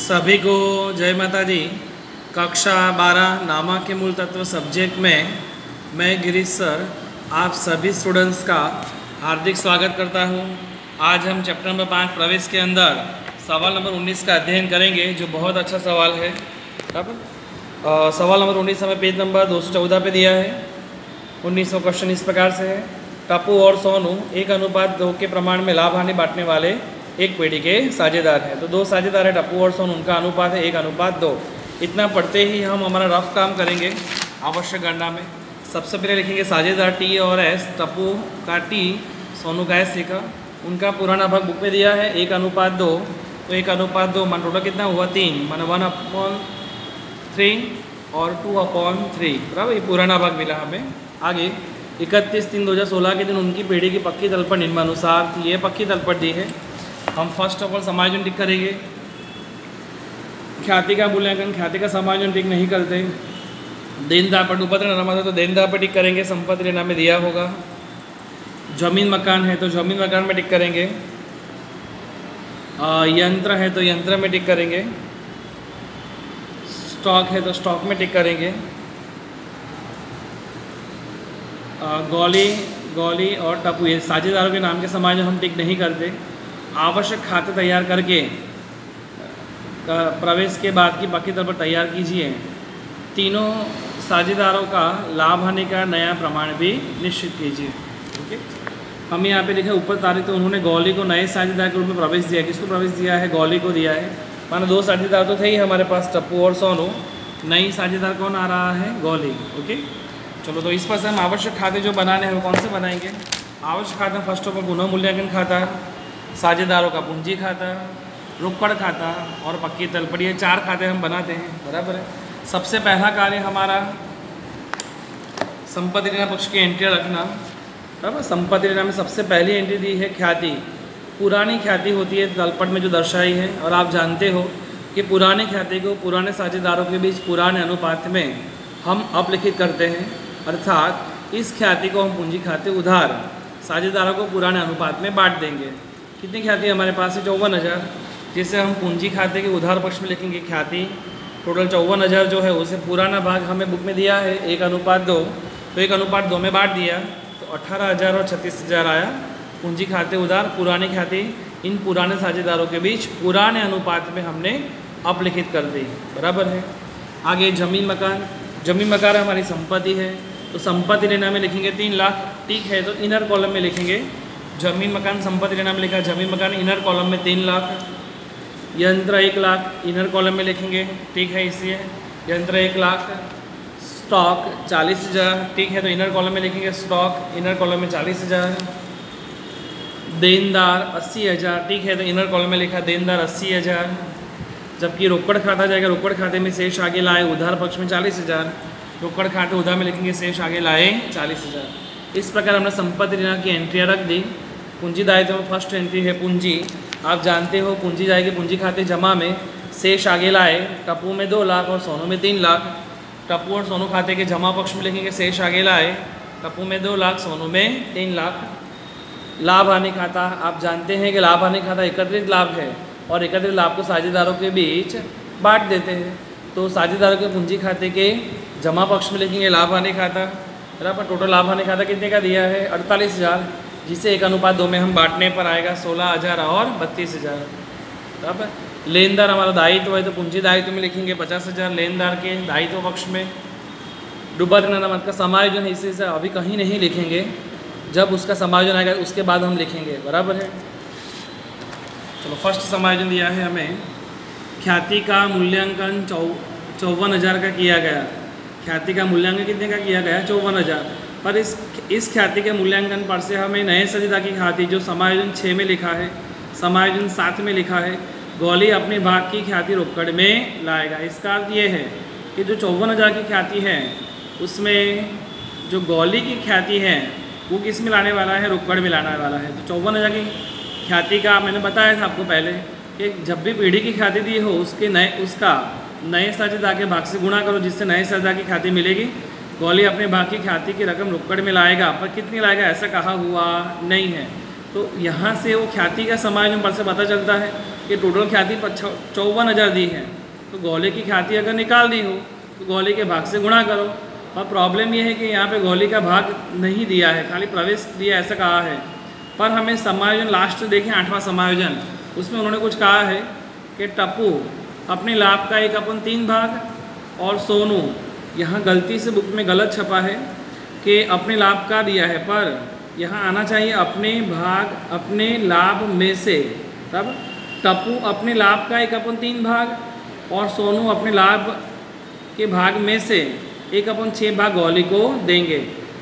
सभी को जय माता दी। कक्षा 12 नामा के मूल तत्व सब्जेक्ट में मैं गिरीश सर आप सभी स्टूडेंट्स का हार्दिक स्वागत करता हूं। आज हम चैप्टर नंबर 5 प्रवेश के अंदर सवाल नंबर 19 का अध्ययन करेंगे, जो बहुत अच्छा सवाल है। सवाल नंबर 19 हमें पेज नंबर 214 पे दिया है। 19वां क्वेश्चन इस प्रकार से है, टप्पू और सोनू 1:2 के प्रमाण में लाभ हानि बांटने वाले एक पीढ़ी के साझेदार हैं। तो दो साझेदार है टप्पू और सोनू, उनका अनुपात है 1:2। इतना पढ़ते ही हम हमारा रफ काम करेंगे आवश्यक गणना में। सबसे पहले लिखेंगे साझेदार टी और एस, टप्पू का टी सोनू का एस लिखा। उनका पुराना भाग बुक में दिया है 1:2। तो 1:2 मान टोटल कितना हुआ 3, मान 1/3 और 2/3, बराबर। ये पुराना भाग मिला हमें। आगे 31/3/2016 के दिन उनकी पीढ़ी की पक्की तलपट निम्नानुसार थी। ये पक्की तलपट दी है। हम फर्स्ट ऑफ ऑल समायोजन टिक करेंगे। ख्याति का मूल्यांकन, ख्याति का समायोजन टिक नहीं करते। देनदार पर उपत्र नरमा तो देनदार पर टिक करेंगे, संपत्ति लेना में दिया होगा। जमीन मकान है तो जमीन मकान में टिक करेंगे। यंत्र है तो यंत्र में टिक करेंगे। स्टॉक है तो स्टॉक में टिक करेंगे। गौली और टप्पू ये साझेदारों के नाम के समायोजन हम टिक नहीं करते। आवश्यक खाते तैयार करके प्रवेश के बाद की पक्की तौर पर तैयार कीजिए। तीनों साझेदारों का लाभ हानि का नया प्रमाण भी निश्चित कीजिए। ओके, हम यहाँ पे लिखे ऊपर तारीख। तो उन्होंने गौली को नए साझेदार के रूप में प्रवेश दिया। किसको प्रवेश दिया है? गौली को दिया है। माना दो साझेदार तो थे ही हमारे पास, टप्पू और सोनू। नई साझेदार कौन आ रहा है? गौली। ओके, चलो तो इस पर से हम आवश्यक खाते जो बनाने हैं वो कौन से बनाएंगे? आवश्यक खाते फर्स्ट ऑफ ऑल पुनः मूल्यांकन खाता, साझेदारों का पूंजी खाता, रोकड़ खाता और पक्की तलपट। ये 4 खाते हम बनाते हैं, बराबर है। सबसे पहला कार्य हमारा संपत्ति लेना पक्ष की एंट्री रखना, बराबर। संपत्ति लेना में सबसे पहली एंट्री दी है ख्याति। पुरानी ख्याति होती है तलपट में जो दर्शाई है, और आप जानते हो कि पुरानी ख्याति को पुराने साझेदारों के बीच पुराने अनुपात में हम अपलिखित करते हैं। अर्थात इस ख्याति को हम पूंजी खाते उधार साझेदारों को पुराने अनुपात में बांट देंगे। कितनी ख्याति हमारे पास है? 54,000, जिसे हम पूंजी खाते के उधार पक्ष में लिखेंगे ख्याति। टोटल 54,000 जो है उसे पुराना भाग हमें बुक में दिया है 1:2। तो 1:2 में बांट दिया तो 18,000 और 36,000 आया। पूंजी खाते उधार पुरानी ख्याति इन पुराने साझेदारों के बीच पुराने अनुपात में हमने अपलिखित कर दी, बराबर है। आगे जमीन मकान। जमीन मकान हमारी संपत्ति है, तो संपत्ति लेना में लिखेंगे 3 लाख। ठीक है, तो इनर कॉलम में लिखेंगे जमीन मकान संपत्ति लेना में लिखा जमीन मकान, इनर कॉलम में 3 लाख। यंत्र 1 लाख, इनर कॉलम में लिखेंगे। ठीक है, इसलिए यंत्र 1 लाख। स्टॉक 40,000, ठीक है, तो इनर कॉलम में लिखेंगे स्टॉक, इनर कॉलम में 40,000। देनदार 80,000, ठीक है, तो इनर कॉलम में लिखा देनदार 80,000। जबकि रोकड़ खाता जाएगा, रोकड़ खाते में शेष आगे लाए उधार पक्ष में 40,000। रोकड़ खाते उधार में लिखेंगे शेष आगे लाए 40,000। इस प्रकार हमने संपत्ति लेना की एंट्रियाँ रख दी। पूंजी दायित्व में फर्स्ट एंट्री है पूंजी। आप जानते हो पूंजी जाएगी पूंजी खाते जमा में, शेष आगे लाए। टप्पू में 2 लाख और सोनू में 3 लाख। टप्पू और सोनू खाते के जमा पक्ष में लिखेंगे शेष आगे लाए। टप्पू में 2 लाख, सोनू में 3 लाख। लाभ हानि खाता, आप जानते हैं कि लाभ हानि खाता एकत्रित लाभ है, और एकत्रित लाभ को साझेदारों के बीच बांट देते हैं। तो साझेदारों के पूंजी खाते के जमा पक्ष में लिखेंगे लाभ हानि खाता, बराबर। टोटल लाभ हानि खाता कितने का दिया है? 48,000, जिसे 1:2 में हम बांटने पर आएगा 16,000 और 32,000, बराबर। लेनदार हमारा दायित्व है, तो पूंजी दायित्व में लिखेंगे 50,000 लेनदार के दायित्व पक्ष में। डूबा नमत का समायोजन है, इसी से अभी कहीं नहीं लिखेंगे, जब उसका समायोजन आएगा उसके बाद हम लिखेंगे, बराबर है। चलो, फर्स्ट समायोजन दिया है हमें। ख्याति का मूल्यांकन 54,000 का किया गया। ख्याति का मूल्यांकन कितने का किया गया? 54,000। पर इस ख्याति के मूल्यांकन पर से हमें नए साझेदार की ख्याति जो समायोजन 6 में लिखा है, समायोजन 7 में लिखा है, गौली अपने भाग की ख्याति रोकड़ में लाएगा। इसका अर्थ ये है कि जो 54,000 की ख्याति है उसमें जो गौली की ख्याति है वो किस में लाने वाला है? रोकड़ में लाने वाला है। तो 54,000 की ख्याति का मैंने बताया था आपको पहले कि जब भी पीढ़ी की ख्याति दी हो उसका नए साझेदार के भाग से गुणा करो, जिससे नए साझेदार की ख्याति मिलेगी। गौली अपने भाग की ख्याति की रकम रोकड़ में लाएगा, पर कितनी लाएगा ऐसा कहा हुआ नहीं है। तो यहाँ से वो ख्याति का समायोजन पर से पता चलता है कि टोटल ख्याति 54,000 दी है, तो गोले की ख्याति अगर निकाल दी हो तो गोले के भाग से गुणा करो। और प्रॉब्लम ये है कि यहाँ पे गोले का भाग नहीं दिया है, खाली प्रवेश दिया ऐसा कहा है। पर हमें समायोजन लास्ट देखें 8वां समायोजन, उसमें उन्होंने कुछ कहा है कि टप्पू अपने लाभ का 1/3 भाग और सोनू, यहाँ गलती से बुक में गलत छपा है कि अपने लाभ का दिया है, पर यहाँ आना चाहिए अपने भाग अपने लाभ में से। तब टप्पू अपने लाभ का 1/3 भाग और सोनू अपने लाभ के भाग में से 1/6 भाग गोली को देंगे।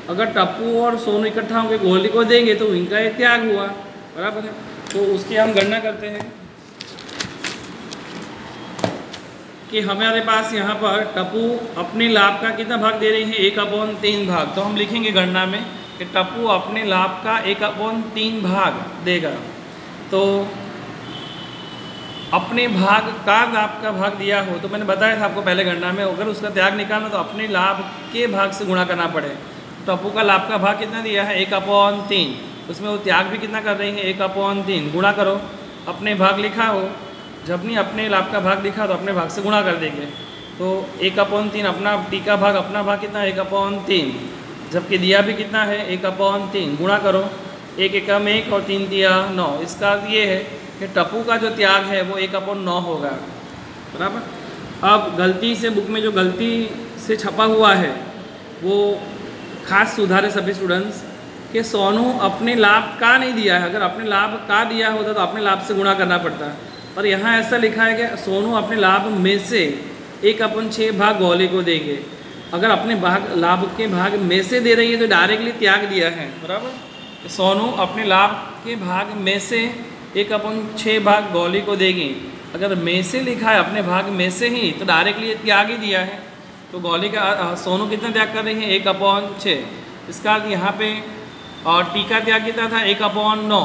अगर टप्पू और सोनू इकट्ठा होकर गोली को देंगे तो इनका एक त्याग हुआ, बराबर है। तो उसकी हम गणना करते हैं कि हमारे पास यहाँ पर टप्पू अपने लाभ का कितना भाग दे रही है, 1/3 भाग। तो हम लिखेंगे गणना में कि टप्पू अपने लाभ का 1/3 भाग देगा। तो अपने भाग का लाभ का भाग दिया हो तो मैंने बताया था आपको पहले गणना में, अगर उसका त्याग निकालना तो अपने लाभ के भाग से गुणा करना पड़े। टप्पू का लाभ का भाग कितना दिया है, 1/3, उसमें वो त्याग भी कितना कर रही है, 1/3। गुणा करो, अपने भाग लिखा हो, जब नहीं अपने लाभ का भाग लिखा तो अपने भाग से गुणा कर देंगे। तो 1/3 अपना टी का भाग, अपना भाग कितना है 1/3, जबकि दिया भी कितना है 1/3। गुणा करो, 1 एकम 1 और 3 दिया 9। इसका अर्थ ये है कि टप्पू का जो त्याग है वो 1/9 होगा, बराबर। अब गलती से बुक में जो गलती से छपा हुआ है वो खास सुधार है सभी स्टूडेंट्स कि सोनू अपने लाभ का नहीं दिया है। अगर अपने लाभ का दिया होता तो अपने लाभ से गुणा करना पड़ता, पर यहाँ ऐसा लिखा है कि सोनू अपने लाभ में से 1/6 भाग गोली को देंगे। अगर अपने भाग लाभ के भाग में से दे रही है तो डायरेक्टली त्याग दिया है, बराबर। सोनू अपने लाभ के भाग में से 1/6 भाग गोली को देगी। अगर में से लिखा है अपने भाग में से ही तो डायरेक्टली त्याग ही दिया है। तो गोली का सोनू कितना त्याग कर रही है, 1/6। इसका यहाँ पे और टी का त्याग कितना था, 1/9,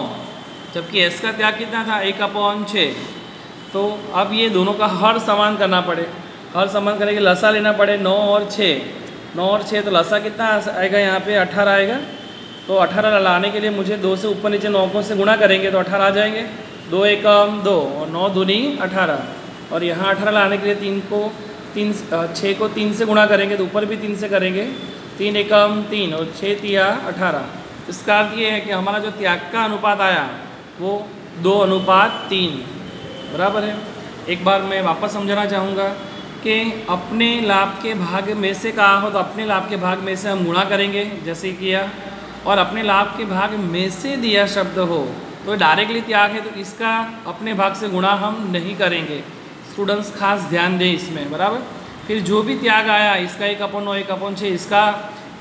जबकि एस का त्याग कितना था, 1/6। तो अब ये दोनों का हर समान करना पड़े, हर समान करने के लसा लेना पड़े 9 और 6। 9 और 6 तो लसा कितना आएगा, यहाँ पे 18 आएगा। तो 18 लाने के लिए मुझे 2 से ऊपर नीचे 9 को से गुणा करेंगे तो 18 आ जाएंगे। 2 एकम 2 और 9 दूनी 18। और यहाँ 18 लाने के लिए 6 को 3 से गुणा करेंगे तो ऊपर भी 3 से करेंगे। 3 एकम 3 और 6 तिया 18। इसका अर्थ ये है कि हमारा जो त्याग का अनुपात आया वो 2:3 बराबर है। एक बार मैं वापस समझाना चाहूँगा कि अपने लाभ के भाग में से कहा हो तो अपने लाभ के भाग में से हम गुणा करेंगे जैसे किया, और अपने लाभ के भाग में से दिया शब्द हो तो डायरेक्टली त्याग है तो इसका अपने भाग से गुणा हम नहीं करेंगे। स्टूडेंट्स खास ध्यान दें इसमें, बराबर। फिर जो भी त्याग आया इसका 1/9 1/6, इसका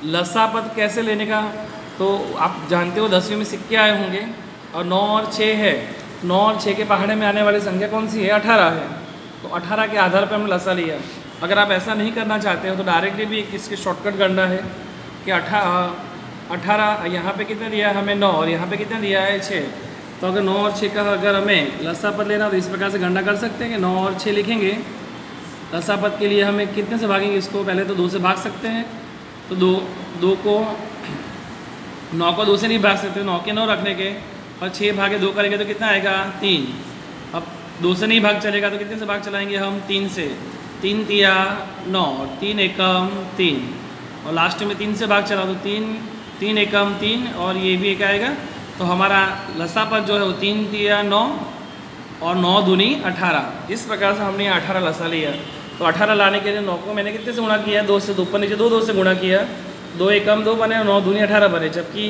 लसा पद कैसे लेने का तो आप जानते हो 10वीं में सीख के आए होंगे। और 9 और 6 है, 9 और 6 के पहाड़े में आने वाली संख्या कौन सी है, 18 है। तो 18 के आधार पर हमने लसा लिया। अगर आप ऐसा नहीं करना चाहते हो तो डायरेक्टली भी इसकी शॉर्टकट करना है कि 18 यहाँ पे कितना दिया है हमें 9 और यहाँ पे कितना दिया है 6। तो अगर 9 और 6 का अगर हमें लसा पद लेना तो इस प्रकार से गणना कर सकते हैं कि 9 और 6 लिखेंगे। लसा पद के लिए हमें कितने से भागेंगे इसको, पहले तो 2 से भाग सकते हैं। तो 9 को 2 से नहीं भाग सकते, 9 के 9 रखने के, और 6 भागे 2 करेंगे तो कितना आएगा 3। अब 2 से नहीं भाग चलेगा तो कितने से भाग चलाएंगे हम, 3 से। 3 तिया 9 और 3 एकम 3 और लास्ट में 3 से भाग चला तो 3 एकम 3 और ये भी एक आएगा। तो हमारा लसा पद जो है वो 3 तिया 9 और 9 दूनी 18। इस प्रकार से हमने 18 लसा लिया। तो 18 लाने के लिए 9 को मैंने कितने से गुणा किया, 2 से, तो ऊपर नीचे 2 से गुणा किया। 2 एकम 2 बने और 9 दूनी 18 बने। जबकि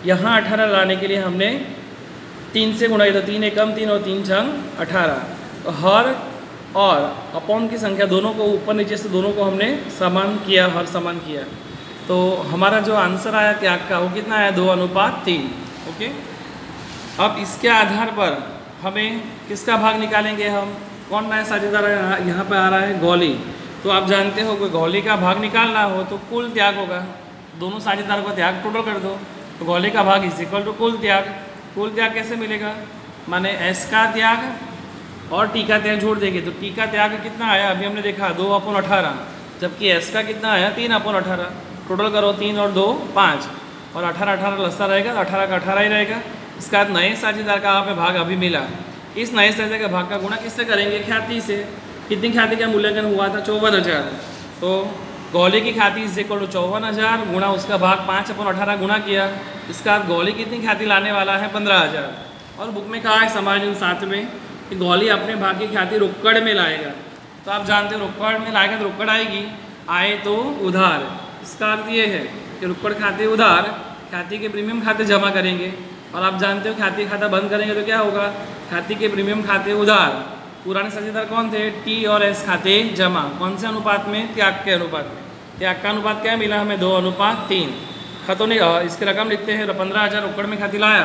यहाँ 18 लाने के लिए हमने 3 से गुणा किया तो 3 एकम 3 और 3 छंग 18। तो हर और अपॉन की संख्या दोनों को ऊपर नीचे से दोनों को हमने समान किया, हर समान किया। तो हमारा जो आंसर आया त्याग का वो कितना आया, 2:3। ओके। अब इसके आधार पर हमें किसका भाग निकालेंगे हम, कौन नया साझेदार यहाँ पर आ रहा है, गोली। तो आप जानते हो कि गोली का भाग निकालना हो तो कुल त्याग होगा, दोनों साझेदारों का त्याग टोटल कर दो। तो गोली का भाग इज इक्वल टू कुल त्याग। कुल त्याग कैसे मिलेगा, माने एस का त्याग और टी का त्याग जोड़ देंगे। तो टी का त्याग कितना आया, अभी हमने देखा 2/18, जबकि एस का कितना आया 3/18। टोटल करो 3 और 2 5 और 18 लस्सा रहेगा तो 18 का 18 ही रहेगा। इसके बाद नए साझेदार का हमें भाग अभी मिला, इस नए साझेदार का भाग का गुणा किससे करेंगे? ख्याति से। कितनी ख्याति का मूल्यांकन हुआ था? 54,000। तो गौली की ख्याति इज इक्वल टू 54,000 गुणा उसका भाग 5/18 गुणा किया। इसका गौली कितनी ख्याति लाने वाला है? 15,000। और बुक में कहा है समायोजन 7 में कि गौली अपने भाग की ख्याति रोकड़ में लाएगा। तो आप जानते हो रोकड़ में लाएगा तो रोकड़ आएगी, आए तो उधार। इसका अर्थ ये है कि रोकड़ खाते उधार, ख्याति के प्रीमियम खाते जमा करेंगे। और आप जानते हो ख्याति खाता बंद करेंगे तो क्या होगा? ख्याति के प्रीमियम खाते उधार। पुराने साझेदार कौन थे? टी और एस खाते जमा। कौन से अनुपात में? त्याग के अनुपात में। त्याग का अनुपात क्या मिला हमें? 2:3। खतों ने इसकी रकम लिखते हैं 15,000 रोकड़ में खाती लाया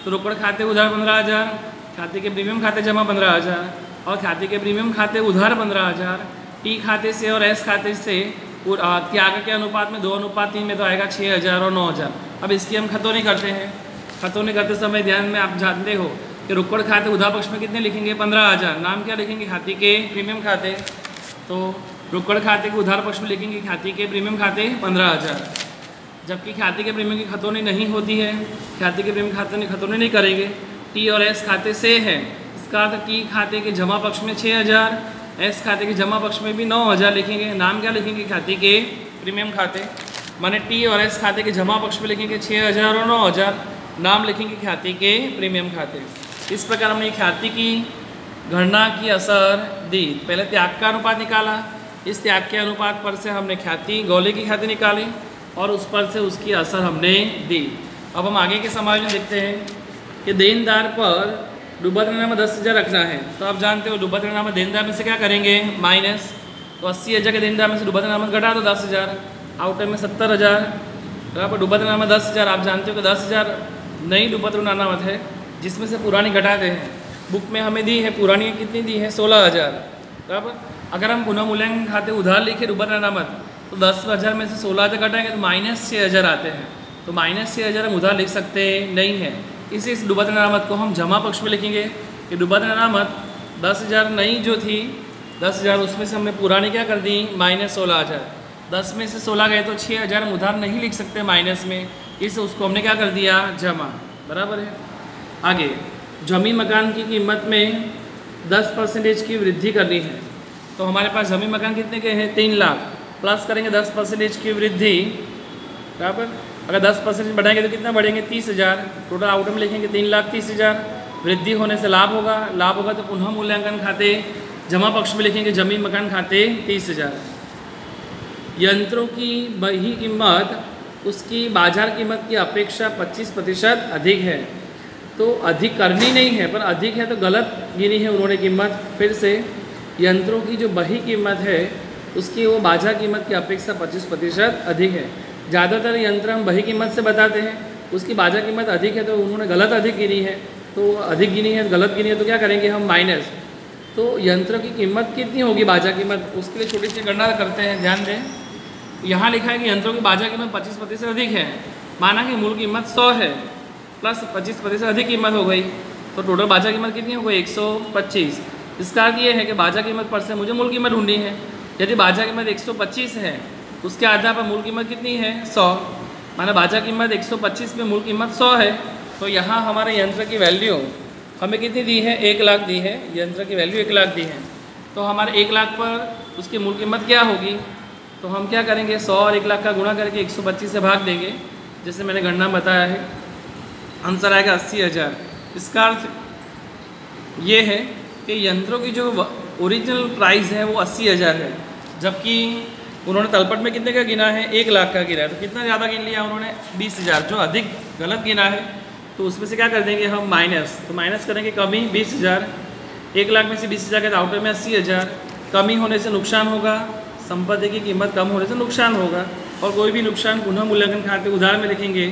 तो रोकड़ खाते उधार 15,000, खाते के प्रीमियम खाते जमा 15,000 और खाते के प्रीमियम खाते उधार 15,000। टी खाते से और एस खाते से त्याग के अनुपात में 2:3 में तो आएगा 6,000 और 9,000। अब इसकी हम खतों नहीं करते हैं। खतों नहीं करते समय ध्यान में आप जानते हो कि रोकड़ खाते उधार पक्ष में कितने लिखेंगे? 15,000। नाम क्या लिखेंगे? खाते के प्रीमियम खाते। तो रोकड़ खाते के उधार पक्ष में लिखेंगे खाते के प्रीमियम खाते 15,000। जबकि ख्याति के प्रीमियम की खतौनी नहीं होती है, ख्याति के प्रीमियम खाते खतौनी नहीं करेंगे। टी और एस खाते से है, इसका अर्थ टी खाते के जमा पक्ष में 6,000, एस खाते के जमा पक्ष में भी 9,000 लिखेंगे। नाम क्या लिखेंगे? ख्याति के प्रीमियम खाते। माने टी और एस खाते के जमा पक्ष में लिखेंगे 6,000 और 9,000, नाम लिखेंगे ख्याति के प्रीमियम खाते। इस प्रकार हमने ख्याति की गणना की असर दी। पहले त्याग का अनुपात निकाला, इस त्याग के अनुपात पर से हमने ख्याति गौली की ख्याति निकाली और उस पर से उसकी असर हमने दी। अब हम आगे के समायोजन देखते हैं कि देनदार पर डूबत ऋणनामा 10,000 रखना है। तो आप जानते हो डूबत ऋणनामा देनदार में से क्या करेंगे? माइनस। तो 80,000 के देनदार में से डूबत ऋणनामा घटा दो 10,000, आउटर में 70,000। तो डूबत ऋणनामा 10,000, आप जानते हो कि 10,000 नई डूबत ऋणनामा है जिसमें से पुरानी घटाते हैं। बुक में हमें दी है पुरानी कितनी दी है? 16,000। बराबर। अगर हम पुनः मूल्यांकन खाते उधार लिखे डूबत ऋणनामा तो 10,000 में से 16,000 घटाएंगे तो -6,000 आते हैं। तो -6,000 हम उधार लिख सकते नहीं हैं। इस डूबत ऋणामत को हम जमा पक्ष में लिखेंगे कि डूबत ऋणामत 10,000 नई जो थी 10,000 उसमें से हमने पुरानी क्या कर दी? -16,000। 10 में से 16 गए तो 6,000 हम उधार नहीं लिख सकते माइनस में, इस उसको हमने क्या कर दिया? जमा। बराबर है। आगे जमीन मकान की कीमत में 10% की वृद्धि करनी है। तो हमारे पास जमीन मकान कितने के हैं? 3 लाख। प्लस करेंगे 10% की वृद्धि। बराबर। अगर 10% बढ़ाएंगे तो कितना बढ़ेंगे? 30,000। टोटल आउटकम लिखेंगे 3,30,000। वृद्धि होने से लाभ होगा, लाभ होगा तो पुनः मूल्यांकन खाते जमा पक्ष में लिखेंगे जमीन मकान खाते 30,000। यंत्रों की बही कीमत उसकी बाजार कीमत की अपेक्षा 25% अधिक है। तो अधिक करनी नहीं है पर अधिक है तो गलत गिनी है उन्होंने कीमत। फिर से यंत्रों की जो बही कीमत है उसकी वो बाजार कीमत की अपेक्षा 25% अधिक है। ज़्यादातर यंत्र हम बही कीमत से बताते हैं, उसकी बाजार कीमत अधिक है तो उन्होंने गलत अधिक गिनी है। तो अधिक गिनी है गलत गिनी है तो क्या करेंगे हम? माइनस। तो यंत्र की कीमत कितनी होगी बाजार कीमत? उसके लिए छोटी सी गणना करते हैं, ध्यान दें। यहाँ लिखा है कि यंत्रों की बाजार कीमत 25% अधिक है। माना कि मूल कीमत 100 है प्लस 25% अधिक कीमत हो गई तो टोटल बाजार कीमत कितनी हो गई? 125। इसका अर्थ ये है कि बाजार कीमत पर से मुझे मूल कीमत ढूंढनी है। यदि बाजार कीमत 125 है उसके आधार पर मूल कीमत कितनी है? 100। माना बाजार कीमत 125 में मूल कीमत 100 है तो यहाँ हमारे यंत्र की वैल्यू हमें कितनी दी है? 1 लाख दी है। यंत्र की वैल्यू 1 लाख दी है तो हमारे 1 लाख पर उसकी मूल कीमत क्या होगी? तो हम क्या करेंगे? 100 और 1 लाख का गुणा करके 125 से भाग देंगे, जैसे मैंने गणना बताया है। आंसर आएगा 80,000। इसका अर्थ ये है कि यंत्रों की जो ओरिजिनल प्राइस है वो 80,000 है, जबकि उन्होंने तलपट में कितने का गिना है? 1 लाख का गिना है। तो कितना ज़्यादा गिन लिया उन्होंने? 20,000। जो अधिक गलत गिना है तो उसमें से क्या कर देंगे हम? माइनस। तो माइनस करेंगे कमी 20,000। 1 लाख में से 20,000 के आउटर में 80,000। कमी होने से नुकसान होगा, संपत्ति की कीमत कम होने से नुकसान होगा। और कोई भी नुकसान पुनः मूल्यांकन खाते उधार में लिखेंगे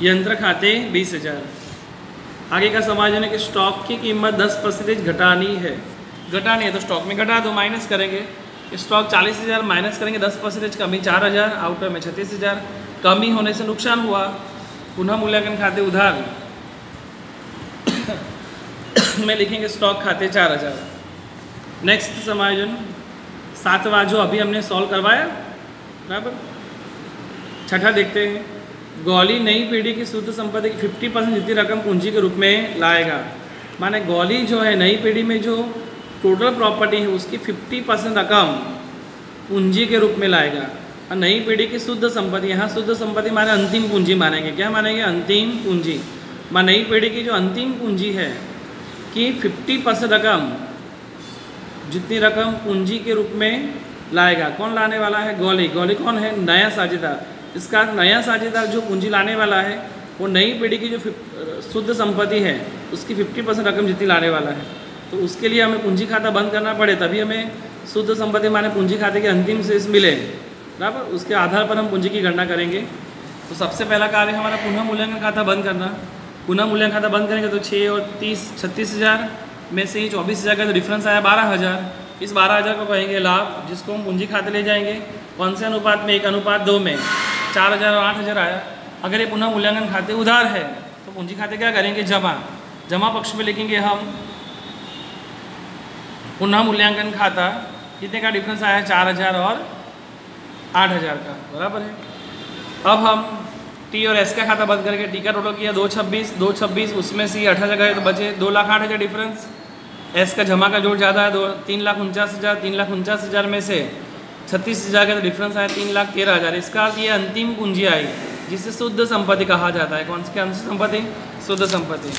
यंत्र खाते 20,000। आगे का समायोजन है कि स्टॉक की कीमत 10% घटानी है। घटानी है तो स्टॉक में घटा दो, माइनस करेंगे। स्टॉक 40,000 माइनस करेंगे 10% कमी 4,000, आउटर में 36,000। कमी होने से नुकसान हुआ, पुनः मूल्यांकन खाते उधार में लिखेंगे स्टॉक खाते 4,000। नेक्स्ट समायोजन 7वां जो अभी हमने सॉल्व करवाया। बराबर। छठा देखते हैं गौली नई पीढ़ी की शुद्ध संपत्ति की 50% जितनी रकम पूंजी के रूप में लाएगा। माने गौली जो है नई पीढ़ी में जो टोटल प्रॉपर्टी है उसकी 50% रकम पूंजी के रूप में लाएगा। और नई पीढ़ी की शुद्ध संपत्ति, यहाँ शुद्ध संपत्ति माने अंतिम पूंजी मानेंगे। क्या मानेंगे? अंतिम पूंजी। माने नई पीढ़ी की जो अंतिम पूंजी है कि 50% रकम, जितनी रकम पूंजी के रूप में लाएगा। कौन लाने वाला है? गौली। गौली कौन है? नया साझेदार। इसका नया साझेदार जो पूंजी लाने वाला है वो नई पीढ़ी की जो शुद्ध संपत्ति है उसकी 50% रकम जितनी लाने वाला है। तो उसके लिए हमें पूंजी खाता बंद करना पड़े तभी हमें शुद्ध संपत्ति माने पूंजी खाते के अंतिम शेष मिले, बराबर। उसके आधार पर हम पूंजी की गणना करेंगे। तो सबसे पहला कार्य हमारा पुनः मूल्यांकन खाता बंद करना। पुनः मूल्यांकन खाता बंद करेंगे तो 6 और 30 36,000 में से ही 24,000 का तो डिफरेंस आया 12,000। इस 12,000 को कहेंगे लाभ, जिसको हम पूंजी खाते ले जाएंगे। कौन से अनुपात में? 1:2 में 4,000 और 8,000 आया। अगर ये पुनः मूल्यांकन खाते उधार है तो पूंजी खाते क्या करेंगे? जमा। जमा पक्ष में लिखेंगे हम पुनः मूल्यांकन खाता कितने का डिफरेंस आया? 4,000 और 8,000 का, बराबर है। अब हम टी और एस का खाता बंद करके टी का टोटल किया 226, उसमें से 8,000 गए तो बचे 2,08,000 डिफरेंस। एस का जमा का जोड़ ज़्यादा है 3,49,000, 3,49,000 में से 36,000 का तो डिफरेंस आया 3,13,000। इसका अर्थ ये अंतिम पूंजी आई जिसे शुद्ध संपत्ति कहा जाता है। कौन सी? क्या संपत्ति? शुद्ध संपत्ति।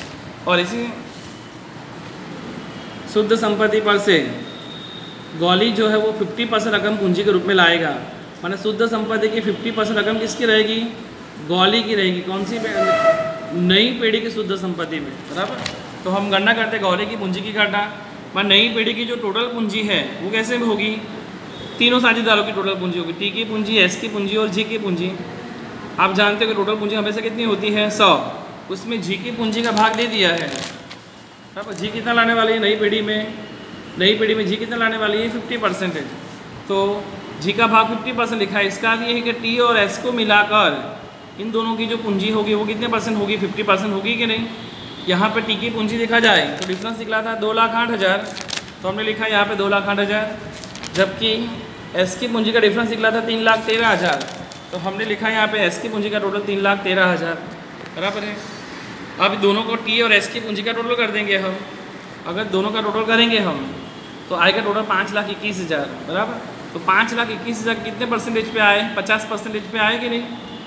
और इसी शुद्ध संपत्ति पर से गौली जो है वो 50% रकम पूंजी के रूप में लाएगा। माने शुद्ध संपत्ति की 50% रकम किसकी रहेगी? गौली की रहेगी। कौन सी? नई पीढ़ी की शुद्ध संपत्ति में, बराबर। तो हम गणना करते हैं गौली की पूंजी की गणना। माने नई पीढ़ी की जो टोटल पूंजी है वो कैसे होगी? तीनों साझेदारों की टोटल पूंजी होगी। टी की पूंजी, एस की पूंजी और जी की पूंजी। आप जानते हो कि टोटल पूंजी हमेशा कितनी होती है? 100। उसमें जी की पूंजी का भाग दे दिया है। अब जी कितना लाने वाली है नई पीढ़ी में? नई पीढ़ी में जी कितना लाने वाली है? 50%। तो जी का भाग 50% लिखा है। इसका ये है कि टी और एस को मिलाकर इन दोनों की जो पूंजी होगी वो कितने परसेंट होगी? 50% होगी कि नहीं? यहाँ पे टी की पूंजी देखा जाए तो डिफरेंस निकला था 2,08,000, तो हमने लिखा यहाँ पे 2,08,000। जबकि एस की पूंजी का डिफरेंस निकला था 3,13,000, तो हमने लिखा यहाँ पे एस की पूंजी का टोटल 3,13,000, बराबर है। अब दोनों को टी और एस की पूंजी का टोटल कर देंगे हम। अगर दोनों का टोटल करेंगे हम तो आएगा टोटल 5,21,000, बराबर। तो 5,21,000 कितने परसेंटेज पे आए? 50% पे आए कि नहीं?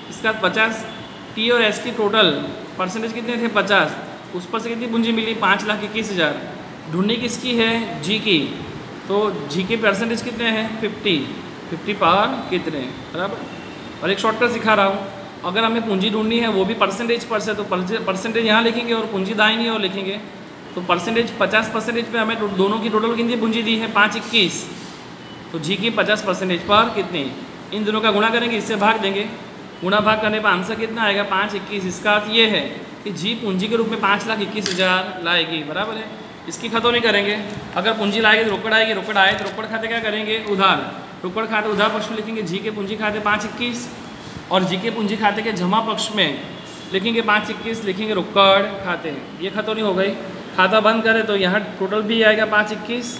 इसका 50 टी और एस की टोटल परसेंटेज कितने थे? 50। उस पर से कितनी पूंजी मिली? 5,21,000। ढूंढनी किसकी है? जी की। तो जी के परसेंटेज कितने हैं? 50 पर कितने, बराबर। और एक शॉर्टकट सिखा रहा हूँ, अगर हमें पूंजी ढूंढनी है वो भी परसेंटेज पर से, तो परसेंटेज यहाँ लिखेंगे और पूंजी दाहिनी ओर लिखेंगे। तो परसेंटेज 50% पे हमें दोनों की टोटल कितनी पूंजी दी है? 5,21। तो जी की 50% पर कितनी? इन दोनों का गुणा करेंगे, इससे भाग देंगे। गुणा भाग करने पर आंसर कितना आएगा? 5,21। इसका अर्थ ये है कि जी पूंजी के रूप में 5,21,000 लाएगी, बराबर है। इसकी खतौनी करेंगे। अगर पूंजी लाएगी तो रोकड़ आएगी, रोकड़ आए तो रोकड़ खाते क्या करेंगे? उधार। रोकड़ खाते उधार पक्ष में लिखेंगे जी के पूंजी खाते 5,21 और जी के पूंजी खाते के जमा पक्ष में लिखेंगे 5,21, लिखेंगे रोकड़ खाते। ये खतौनी हो गई। खाता बंद करें तो यहाँ टोटल भी आएगा 5,21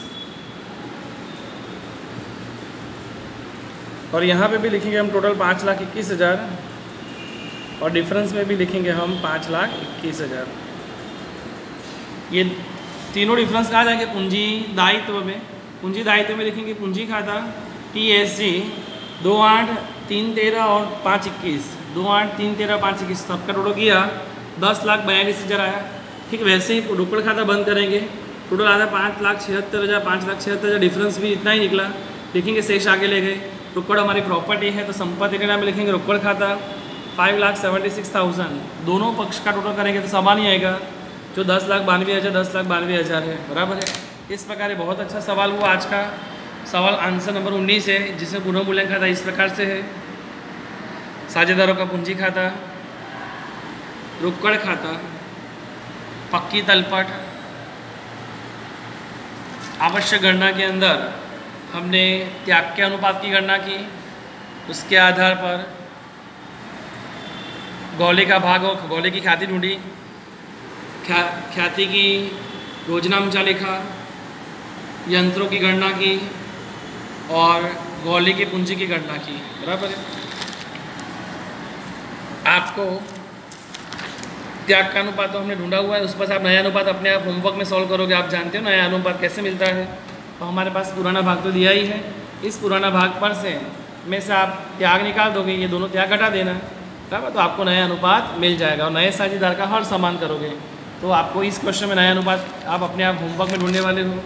और यहाँ पे भी लिखेंगे हम टोटल 5,21,000 और डिफरेंस में भी लिखेंगे हम 5,21,000। ये तीनों डिफरेंस कहाँ जाएंगे? पूंजी दायित्व में। पूंजी दायित्व में लिखेंगे पूंजी खाता TSG 2,8,3,13 और 5,21, 2,8,3,13 5,21, सबका टोटल किया 10,42,000 आया। ठीक वैसे ही रोकड़ खाता बंद करेंगे, टोटल आता 5,76,000, 5,76,000 डिफरेंस भी इतना ही निकला। लिखेंगे शेष आगे ले गए। रोकड़ हमारी प्रॉपर्टी है तो संपत्ति के नाम में लिखेंगे रोकड़ खाता 5,76,000। दोनों पक्ष का टोटल करेंगे तो सवाल ही आएगा जो 10,92,000, 10,92,000 है, बराबर है। इस प्रकार बहुत अच्छा सवाल हुआ आज का। सवाल आंसर नंबर 19 है जिसमें पुनः मूल्यांकन खाता इस प्रकार से है। साझेदारों का पूंजी खाता, रोकड़ खाता, पक्की तलपट, आवश्यक गणना के अंदर हमने त्याग के अनुपात की गणना की। उसके आधार पर गौले का भाग और गौले की ख्याति ढूंढी, ख्याति की योजनामचा लिखा, यंत्रों की गणना की और गौले की पूंजी की गणना की, बराबर है। आपको त्याग का अनुपात तो हमने ढूंढा हुआ है, उस पर आप नया अनुपात अपने आप होमवर्क में सॉल्व करोगे। आप जानते हो नया अनुपात कैसे मिलता है। तो हमारे पास पुराना भाग तो दिया ही है, इस पुराना भाग पर से में से आप त्याग निकाल दोगे, ये दोनों त्याग घटा देना, बराबर। तो आपको नया अनुपात मिल जाएगा और नए साझेदार का हर समान करोगे तो आपको इस क्वेश्चन में नया अनुपात आप अपने आप होमवर्क में ढूंढने वाले हो।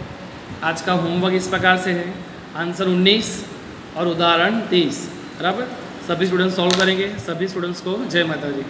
आज का होमवर्क इस प्रकार से है, आंसर 19 और उदाहरण 30, बराबर। सभी स्टूडेंट्स सॉल्व करेंगे। सभी स्टूडेंट्स को जय माता दी।